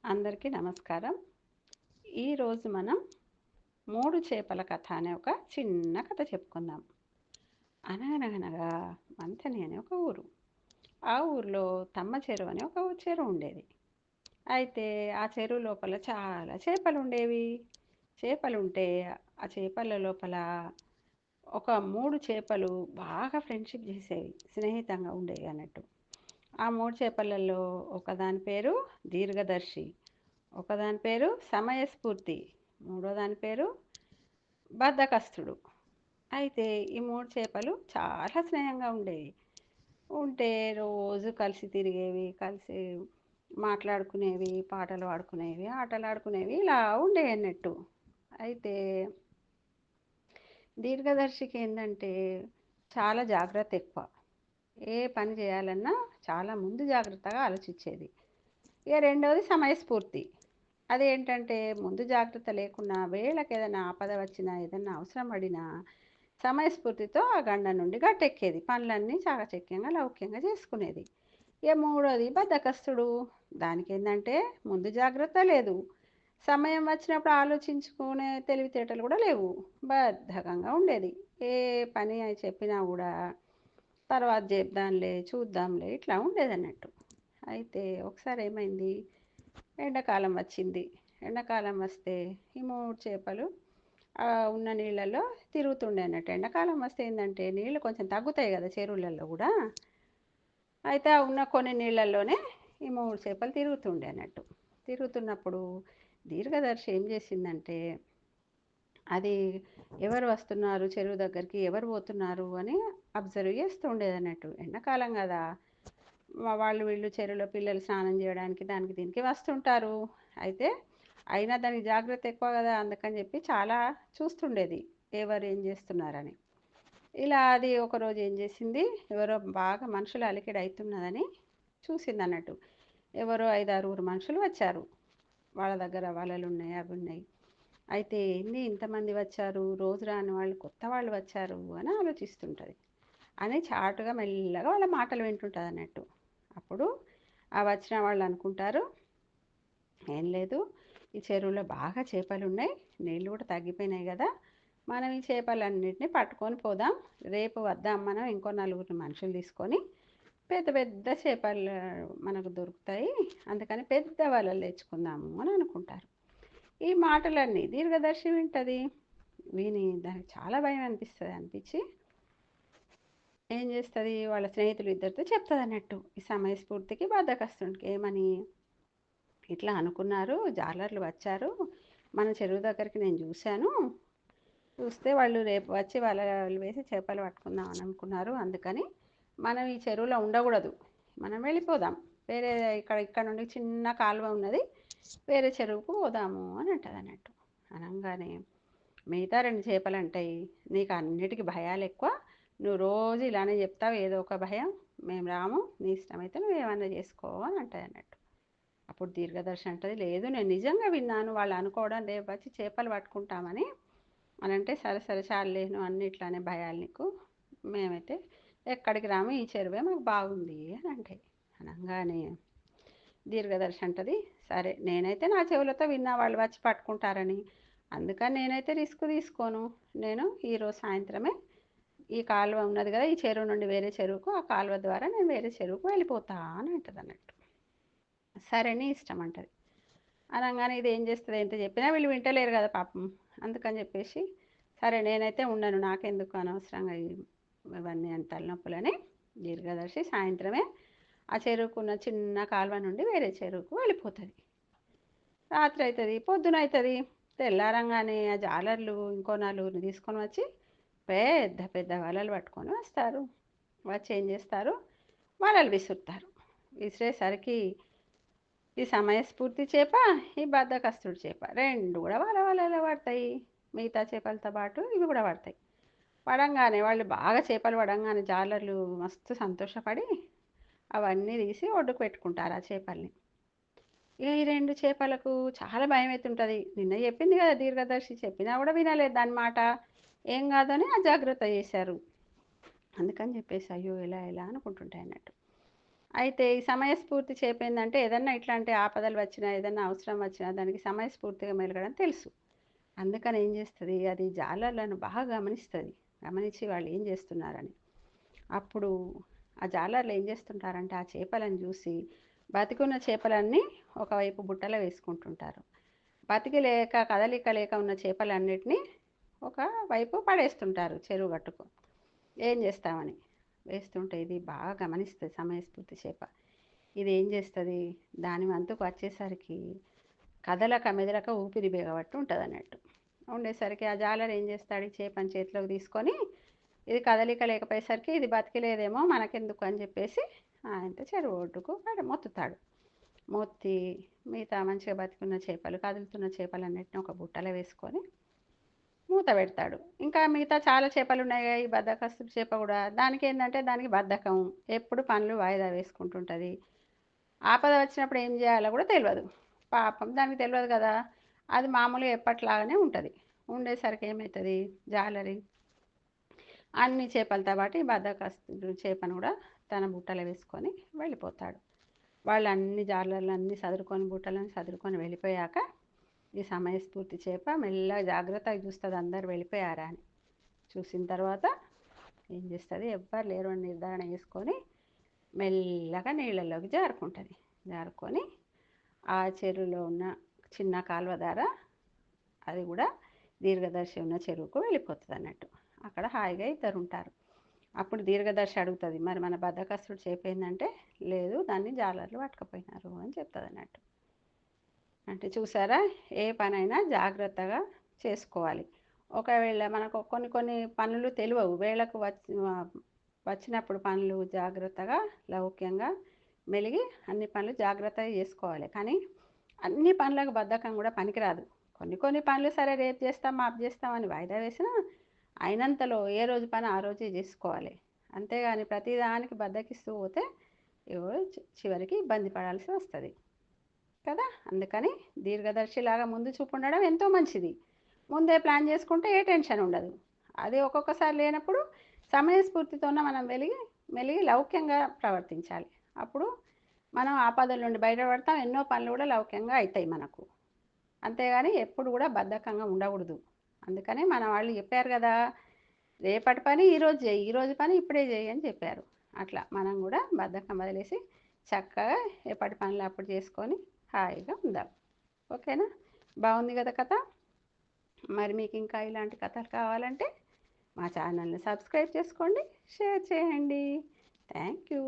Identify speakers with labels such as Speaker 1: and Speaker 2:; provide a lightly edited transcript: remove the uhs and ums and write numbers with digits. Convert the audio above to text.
Speaker 1: అందరికీ నమస్కారం. ఈరోజు మనం 3 చేపల కథ అనే ఒక చిన్న కథ చెప్పుకుందాం. అనగనగనగా మంథని అనే ఒక ఊరు. ఆ ఊర్లో తమ్మ చెరువు అనే ఒక చెరువు ఉండేది. అయితే ఆ చెరువు లోపల చాలా చేపలుండేవి. చేపలుంటే ఆ చేపల లోపల ఒక 3 చేపలు బాగా ఫ్రెండ్‌షిప్ చేసేవి. స్నేహితంగా ఉండేవి అన్నట్టు. ఆ 3 చేపలలో ఒకదాని పేరు దీర్ఘదర్శి. ఒకదాని పేరు సమయస్ఫూర్తి. మూడో దాని పేరు బద్ధకస్తుడు. అయితే ఈ 3 చేపలు చాలా స్నేహంగా ఉండేవి. ఉంటే రోజు కలిసి తిరిగేవి, కలిసి మాట్లాడుకునేవి, పాటలు పాడుకునేవి, ఆటలాడుకునేవి ఇలా ఉండేవన్నట్టు. అయితే దీర్ఘదర్శికి ఏందంటే చాలా జాగ్రత్త ఎక్కువ. ఏ పని చేయాలన్నా చాలా ముందు జాగ్రత్తగా ఆలోచించేది. ఇక రెండోది సమయస్ఫూర్తి. అదేంటంటే ముందు జాగ్రత్త లేకున్నా వేళకేదైనా ఆపద వచ్చినా, ఏదన్నా అవసరం పడినా సమయస్ఫూర్తితో ఆ గండం నుండి గట్టెక్కేది. పనులన్నీ చాకచక్యంగా, లౌక్యంగా చేసుకునేది. ఇక మూడోది బద్ధకస్తుడు. దానికేందంటే ముందు జాగ్రత్త లేదు. సమయం వచ్చినప్పుడు ఆలోచించుకునే తెలివితేటలు కూడా లేవు. బద్ధకంగా ఉండేది. ఏ పని అని చెప్పినా కూడా తర్వాత చేద్దాంలే, చూద్దాంలే ఇట్లా ఉండేదన్నట్టు. అయితే ఒకసారి ఏమైంది, ఎండాకాలం వచ్చింది. ఎండాకాలం వస్తే ఈ 3 చేపలు ఉన్న నీళ్ళల్లో తిరుగుతుండే అన్నట్టు. ఎండాకాలం వస్తే ఏందంటే నీళ్ళు కొంచెం తగ్గుతాయి కదా చెరువులలో కూడా. అయితే ఆ ఉన్న కొన్ని నీళ్ళల్లోనే ఈ 3 చేపలు తిరుగుతుండే అన్నట్టు. తిరుగుతున్నప్పుడు దీర్ఘదర్శి ఏం చేసిందంటే అది ఎవరు వస్తున్నారు చెరువు దగ్గరికి, ఎవరు పోతున్నారు అని అబ్జర్వ్ చేస్తూ ఉండేదన్నట్టు. ఎండాకాలం కదా, వాళ్ళు వీళ్ళు చెరువులో పిల్లలు స్నానం చేయడానికి దానికి దీనికి వస్తుంటారు. అయితే అయినా దానికి జాగ్రత్త ఎక్కువ కదా, అందుకని చెప్పి చాలా చూస్తుండేది ఎవరు ఏం చేస్తున్నారని. ఇలా అది ఒకరోజు ఏం చేసింది, ఎవరో బాగా మనుషులు అలికిడి అవుతున్నదని చూసింది అన్నట్టు. ఎవరో 5-6 మనుషులు వచ్చారు. వాళ్ళ దగ్గర వలలు ఉన్నాయి, అవి ఉన్నాయి. అయితే ఏంది ఇంతమంది వచ్చారు, రోజు రాని వాళ్ళు కొత్త వాళ్ళు వచ్చారు అని ఆలోచిస్తుంటుంది. అని చాటుగా మెల్లగా వాళ్ళ మాటలు వింటుంటుంది అన్నట్టు. అప్పుడు ఆ వచ్చిన వాళ్ళు అనుకుంటారు, ఏం లేదు, ఈ చెరువులో బాగా చేపలు ఉన్నాయి, నీళ్ళు కూడా తగ్గిపోయినాయి కదా, మనం ఈ చేపలన్నిటిని పట్టుకొని పోదాం, రేపు వద్దాం మనం ఇంకో 4 మనుషులు తీసుకొని, పెద్ద పెద్ద చేపలు మనకు దొరుకుతాయి, అందుకని పెద్ద వలలు తెచ్చుకుందాము అని అనుకుంటారు. ఈ మాటలన్నీ దీర్ఘదర్శి వింటది. విని దానికి చాలా భయం అనిపించి ఏం చేస్తుంది, వాళ్ళ స్నేహితులు ఇద్దరితో చెప్తుంది అన్నట్టు ఈ సమయస్ఫూర్తికి బద్ధకస్తునికి. ఏమని, ఇట్లా అనుకున్నారు, జాలర్లు వచ్చారు మన చెరువు దగ్గరికి, నేను చూశాను, చూస్తే వాళ్ళు రేపు వచ్చి వలలు వేసి చేపలు పట్టుకుందాం అని అనుకున్నారు, అందుకని మనం ఈ చెరువులో ఉండకూడదు, మనం వెళ్ళిపోదాం, వేరే ఇక్కడ నుండి చిన్న కాలువ ఉన్నది, వేరే చెరువుకు పోదాము అని అంటుంది అన్నట్టు. అనగానే మిగతా 2 చేపలు అంటాయి, నీకు అన్నిటికీ భయాలు ఎక్కువ, నువ్వు రోజు ఇలానే చెప్తావు ఏదో ఒక భయం, మేము రాము, నీ ఇష్టమైతే నువ్వు ఏమన్నా చేసుకో అని అంటాయి అన్నట్టు. అప్పుడు దీర్ఘదర్శి అంటది, లేదు నేను నిజంగా విన్నాను, వాళ్ళు అనుకోవడం రేపు వచ్చి చేపలు పట్టుకుంటామని అని అంటే, సరే సరే చాలులే, నువ్వు అన్నిట్లానే భయాలు నీకు, మేమైతే ఎక్కడికి రాము, ఈ చెరువే మాకు బాగుంది అని అంటే. అనగానే దీర్ఘదర్శి అంటది, సరే నేనైతే నా చెవులతో విన్నా వాళ్ళు వచ్చి పట్టుకుంటారని, అందుకని నేనైతే రిస్క్ తీసుకోను, నేను ఈరోజు సాయంత్రమే ఈ కాలువ ఉన్నది కదా, ఈ చెరువు నుండి వేరే చెరువుకు, ఆ కాలువ ద్వారా నేను వేరే చెరువుకు వెళ్ళిపోతా అని అంటది అన్నట్టు. సరే నీ ఇష్టం అంటది. అనగానే ఇది ఏం చేస్తుంది, ఎంత చెప్పినా వీళ్ళు వింటలేరు కదా పాపం, అందుకని చెప్పేసి సరే నేనైతే ఉండను, నాకెందుకు అనవసరంగా ఇవన్నీ అని తలనొప్పులని దీర్ఘదర్శి సాయంత్రమే ఆ చెరువుకున్న చిన్న కాలువ నుండి వేరే చెరువుకు వెళ్ళిపోతుంది. రాత్రి అవుతుంది, పొద్దున అవుతుంది. తెల్లారంగానే ఆ జాలర్లు ఇంకో 4 తీసుకొని వచ్చి పెద్ద పెద్ద వలలు పట్టుకొని వస్తారు. వచ్చి ఏం చేస్తారు, వలలు విసురుతారు. విసిరేసరికి ఈ సమయస్ఫూర్తి చేప, ఈ బద్ధకస్తుడి చేప 2 కూడా వాళ్ళ వలలో పడతాయి. మిగతా చేపలతో పాటు ఇవి కూడా పడతాయి. పడంగానే వాళ్ళు బాగా చేపలు పడంగానే జాలర్లు మస్తు సంతోషపడి అవన్నీ తీసి ఒడ్డుకు పెట్టుకుంటారు ఆ చేపల్ని. ఇక ఈ 2 చేపలకు చాలా భయం అవుతుంటుంది. నిన్న చెప్పింది కదా దీర్ఘదర్శి, చెప్పినా కూడా వినలేదు దాని మాట. ఏం కాదని అజాగ్రత్త చేశారు. అందుకని చెప్పేసి అయ్యో ఎలా ఎలా అనుకుంటుంటాయి అన్నట్టు. అయితే ఈ సమయస్ఫూర్తి చేపేందంటే ఏదన్నా ఇట్లాంటి ఆపదలు వచ్చినా, ఏదన్నా అవసరం వచ్చినా దానికి సమయస్ఫూర్తిగా మెలగడం తెలుసు. అందుకని ఏం చేస్తది, అది జాలర్లను బాగా గమనిస్తది. గమనించి వాళ్ళు ఏం చేస్తున్నారని. అప్పుడు ఆ జాలర్లు ఏం చేస్తుంటారంటే ఆ చేపలను చూసి బతికున్న చేపలన్నీ ఒకవైపు బుట్టలో వేసుకుంటుంటారు. బతికి లేక కదలిక లేక ఉన్న చేపలన్నిటినీ ఒక వైపు పడేస్తుంటారు చెరువు గట్టుకు. ఏం చేస్తామని వేస్తుంటే ఇది బాగా గమనిస్తుంది సమయస్ఫూర్తి చేప. ఇది ఏం చేస్తుంది, దాని వంతుకు వచ్చేసరికి కదలక మెదలక ఊపిరి బిగబట్టి ఉంటుంది అన్నట్టు. ఉండేసరికి ఆ జాలర్ ఏం చేస్తాడు, ఈ చేపని చేతిలోకి తీసుకొని ఇది కదలిక లేకపోయేసరికి ఇది బతికలేదేమో మనకెందుకు అని చెప్పేసి ఆయనతో చెరువు ఒడ్డుకు మొత్తుతాడు. మొత్తి మిగతా మంచిగా బతికున్న చేపలు, కదులుతున్న చేపలన్నిటిని ఒక బుట్టలో వేసుకొని మూత పెడతాడు. ఇంకా మిగతా చాలా చేపలు ఉన్నాయి ఈ బద్ధకస్తు చేప కూడా. దానికి ఏంటంటే దానికి బద్ధకం, ఎప్పుడు పనులు వాయిదా వేసుకుంటుంటుంది. ఆపద వచ్చినప్పుడు ఏం చేయాలో కూడా తెలియదు. పాపం దానికి తెలియదు కదా. అది మామూలుగా ఎప్పట్లాగానే ఉంటుంది. ఉండేసరికి ఏమవుతుంది, జాలరి అన్ని చేపలతో పాటు ఈ బద్ధకస్తు చేపను కూడా తన బుట్టలో వేసుకొని వెళ్ళిపోతాడు. వాళ్ళు అన్ని జాలర్లు అన్నీ సదురుకొని బుట్టలను సదురుకొని వెళ్ళిపోయాక ఈ సమయస్ఫూర్తి చేప మెల్లగా జాగ్రత్తగా చూస్తుంది అందరు వెళ్ళిపోయారా అని. చూసిన తర్వాత ఏం చేస్తుంది, ఎవ్వరు లేరు అని నిర్ధారణ చేసుకొని మెల్లగా నీళ్ళలోకి జారుకుంటుంది. జారుకొని ఆ చెరువులో ఉన్న చిన్న కాలువ ద్వారా అది కూడా దీర్ఘదర్శి ఉన్న చెరువుకు వెళ్ళిపోతుంది అన్నట్టు. అక్కడ హాయిగా ఇద్దరు ఉంటారు. అప్పుడు దీర్ఘదర్శి అడుగుతుంది, మరి మన బద్ధకస్తుడు చేపోయిందంటే లేదు, దాన్ని జాలర్లు పట్టుకుపోయినారు అని చెప్తుంది అన్నట్టు. అంటే చూసారా, ఏ పనైనా జాగ్రత్తగా చేసుకోవాలి. ఒకవేళ మనకు కొన్ని కొన్ని పనులు తెలియవు, వేళకు వచ్చినప్పుడు పనులు జాగ్రత్తగా లౌక్యంగా మెలిగి అన్ని పనులు జాగ్రత్తగా చేసుకోవాలి. కానీ అన్ని పనులకు బద్ధకం కూడా పనికిరాదు. కొన్ని కొన్ని పనులు సరే రేపు చేస్తాం మాపు చేస్తామని వాయిదా వేసినా అయినంతలో ఏ రోజు పని ఆ రోజే చేసుకోవాలి. అంతేగాని ప్రతిదానికి బద్దకిస్తూ పోతే చివరికి ఇబ్బంది పడాల్సి వస్తుంది కదా. అందుకని దీర్ఘదర్శిలాగా ముందు చూపు ఉండడం ఎంతో మంచిది. ముందే ప్లాన్ చేసుకుంటే ఏ టెన్షన్ ఉండదు. అది ఒక్కొక్కసారి లేనప్పుడు సమయస్ఫూర్తితోనే మనం మెలిగి లౌక్యంగా ప్రవర్తించాలి. అప్పుడు మనం ఆపదల నుండి బయటపడతాం, ఎన్నో పనులు కూడా లౌక్యంగా అవుతాయి మనకు. అంతేగాని ఎప్పుడు కూడా బద్ధకంగా ఉండకూడదు. అందుకని మన వాళ్ళు చెప్పారు కదా, రేపటి పని ఈరోజు చేయి, ఈరోజు పని ఇప్పుడే చేయి అని చెప్పారు. అట్లా మనం కూడా బద్ధకం వదిలేసి చక్కగా ఎప్పటి పనులు అప్పుడు చేసుకొని హాయిగా ఉందాం. ఓకేనా, బాగుంది కదా కథ. మరి మీకు ఇంకా ఇలాంటి కథలు కావాలంటే మా ఛానల్ని సబ్స్క్రైబ్ చేసుకోండి, షేర్ చేయండి. Thank you.